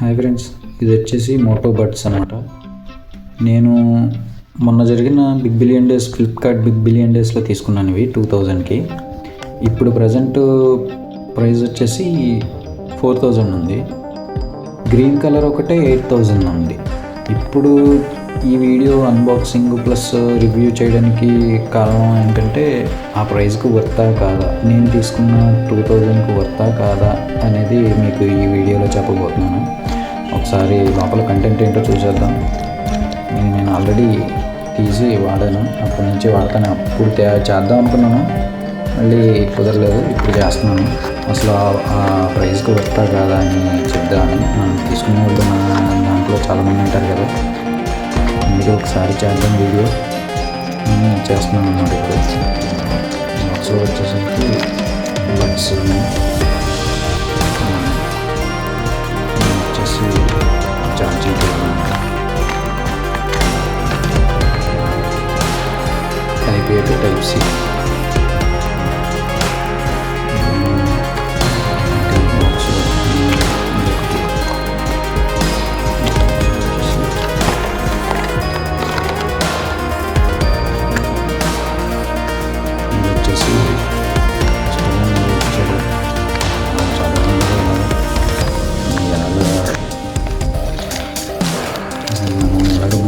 Hi friends, ఇది వచ్చేసి Moto buds అనమాట. నేను మొన్న జరిగిన big billion days, Flipkart big billion డేస్లో తీసుకున్నాను ఇవి 2000కి. ఇప్పుడు ప్రజెంట్ ప్రైస్ వచ్చేసి 4000 ఉంది. గ్రీన్ కలర్ ఒకటే 8000 ఉంది. ఇప్పుడు ఈ వీడియో అన్బాక్సింగ్ ప్లస్ రివ్యూ చేయడానికి కారణం ఏంటంటే ఆ ప్రైస్కు వర్తా కాదా, నేను తీసుకున్న 2000కు వర్తా కాదా అనేది మీకు ఈ వీడియోలో చెప్పబోతున్నాను. ఒకసారి లోపల కంటెంట్ ఏంటో చూసేద్దాం. నేను ఆల్రెడీ తీసి వాడాను, అప్పటి నుంచి వాడతాను. అప్పుడు చేద్దాం అనుకున్నాను, మళ్ళీ కుదరలేదు, ఇప్పుడు చేస్తున్నాను. అసలు ఆ ప్రైస్కి వర్తా కాదా అని చెప్దామని. మనం తీసుకునే వాళ్ళు దాంట్లో చాలామంది ఉంటారు కదా, అందుకే ఒకసారి చేద్దాం వీడియో చేస్తున్నాను అన్నమాట. ఇప్పుడు బాక్స్లో వచ్చేసరికి బడ్స్ వచ్చేసి charging type A to type C.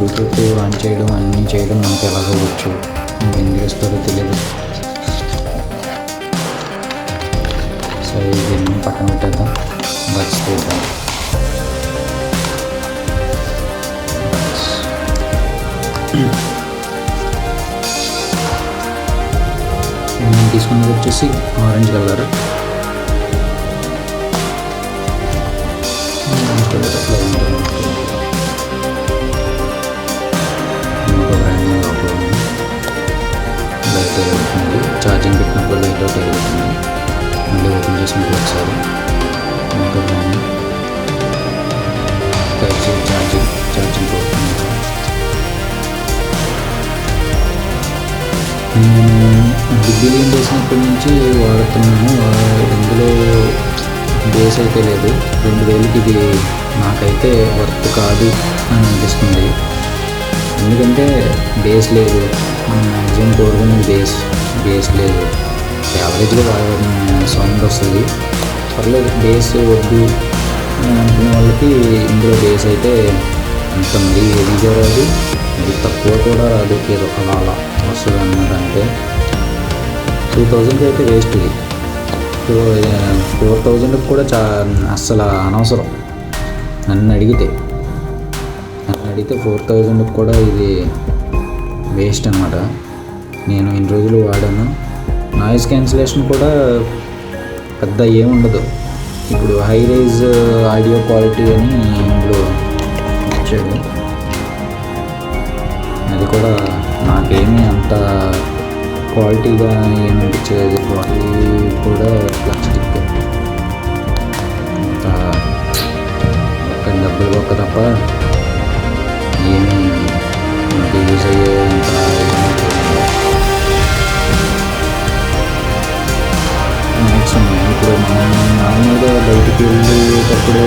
Bluetooth on చేయడం, అన్నీ చేయడం మనకు ఎలాగో వచ్చు, ఏం చేస్తారో తెలియదు. సరే, దీన్ని పక్కన పెట్టేద్దాం, బడ్స్ తీద్దాం. నేను తీసుకున్నది వచ్చేసి ఆరెంజ్ కలర్. ఛార్జింగ్ పెట్టినప్పుడు లైట్ అవుట్ అయిపోతుంది. మళ్ళీ ఓపెన్ చేసినప్పుడు ఒకసారి టైప్ సి ఛార్జింగ్ పోతుంది. నేను బిగ్ బిలియన్ చేసినప్పటి నుంచి వాడుతున్నాను. ఇందులో బేస్ అయితే లేదు. 2000కి ఇది నాకైతే వర్త్ కాదు అని అనిపిస్తుంది. ఎందుకంటే బేస్ లేదు, మనం మ్యాక్సిమం కోరుకునే బేస్ లేదు. యావరేజ్గా సౌండ్ వస్తుంది, పర్లేదు. బేస్ వద్దు అనుకునే వాళ్ళకి ఇందులో బేస్ అయితే అంత మరీ హెవీగా రాదు, మరి తక్కువ కూడా రాదు, ఏదో అలా వస్తుంది అన్నమాట. అంటే 2000కి అయితే వేస్ట్. ఇది 4000కి కూడా అస్సలు అనవసరం నన్ను అడిగితే 4000కి కూడా ఇది వేస్ట్ అన్నమాట. నేను ఇన్ని రోజులు వాడాను. నాయిస్ క్యాన్సిలేషన్ కూడా పెద్ద ఏముండదు. ఇప్పుడు హై రైజ్ ఆడియో క్వాలిటీ అని ఇందులో వచ్చేది, అది కూడా నాకేమీ అంత క్వాలిటీగా ఏమనిపించేది. క్వాలిటీ కూడా ప్లాస్టిక్, అంత ఒక్క డబ్బులు ఒక్క తప్ప ఏమీ మనకి యూజ్ అయ్యేంత మైక్స్ ఉన్నాయి. ఇప్పుడు మనం నార్మల్గా బయటికి వెళ్ళేటప్పుడు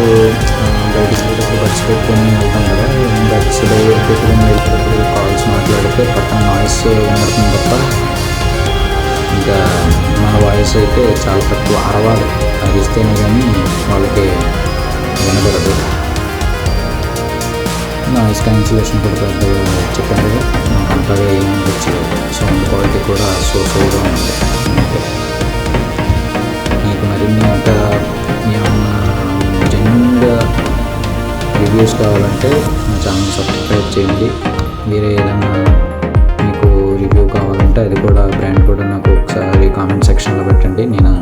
బడ్స్ పెట్టుకొని వెళ్తాం కదా, బడ్స్ పెట్టుకొని వెళ్ళేటప్పుడు కాల్స్ మాట్లాడితే పక్కన నాయిస్ వినబడుతుంది తప్ప ఇంకా మన వాయిస్ అయితే చాలా తక్కువ. అరవాలి, అరిస్తేనే కానీ వాళ్ళకి వినబడదు. నాయిస్ క్యాన్సిలేషన్ కూడా పెద్దగా చెప్పాను కదా, అంతగా ఏమి వచ్చేది. సౌండ్ క్వాలిటీ కూడా సోగా ఉంది. అంటే మీకు మరిన్ని ఇంకా ఏమన్నా జెన్యూన్గా రివ్యూస్ కావాలంటే నా ఛానల్ సబ్స్క్రైబ్ చేయండి. వేరే ఏదైనా మీకు రివ్యూ కావాలంటే అది కూడా బ్రాండ్ కూడా నాకు ఒకసారి కామెంట్ సెక్షన్లో పెట్టండి, నేను